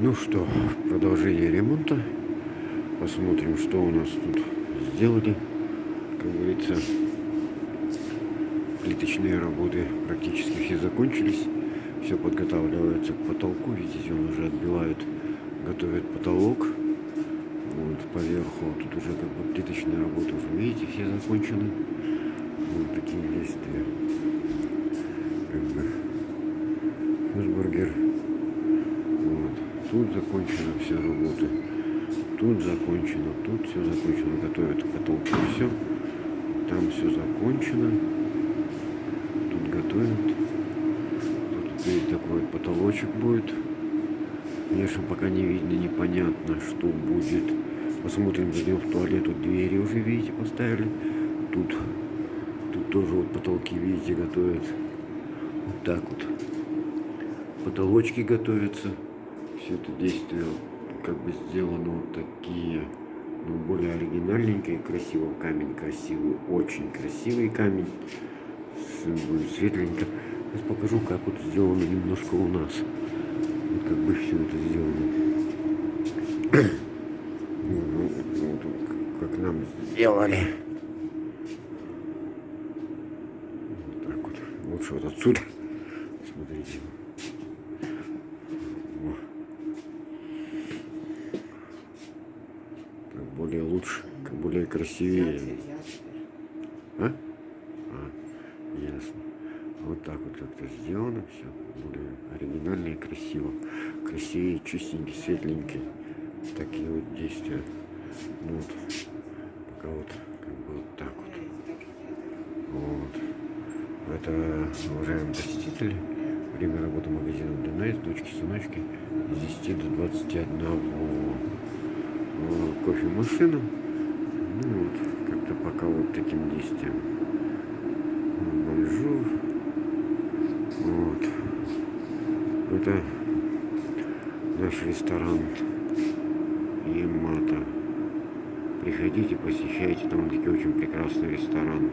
Ну что, продолжение ремонта. Посмотрим, что у нас тут сделали. Как говорится, плиточные работы практически все закончились. Все подготавливается к потолку. Видите, он уже отбивает, готовит потолок. Вот поверху тут уже как бы плиточные работы уже, видите, все закончены. Вот такие действия. Как бы Хюсбергер. Вот. Тут закончена все работы. Тут закончено, тут все закончено. Готовят к потолку все. Там все закончено. Тут готовят. Тут теперь такой вот потолочек будет. Конечно, пока не видно, непонятно, что будет. Посмотрим, зайдем в туалет. Тут двери уже, видите, поставили. Тут тоже вот потолки, видите, готовят. Вот так вот. Потолочки готовятся. Все это действие как бы сделано вот такие, ну, более оригинальненькие, красиво. Камень красивый, очень красивый камень. Светленько. Сейчас покажу, как вот сделано немножко у нас. Вот как бы все это сделано. Вот, как нам сделали. Вот так вот. Лучше вот отсюда. Смотрите. Как более лучше, как более красивее. А? Ясно. Вот так вот как-то сделано все. Более оригинально и красиво. Красивее, чистенький, светленький. Такие вот действия. Ну вот. Пока вот как бы вот так вот. Вот. Это, уважаемые посетители, время работы магазина Донайс, дочки-сыночки, с 10 до 21. Кофемашина. Ну вот, как-то пока вот таким действием. Бонжур. Вот. Это наш ресторан Ямато. Приходите, посещайте, там таки очень прекрасный ресторан.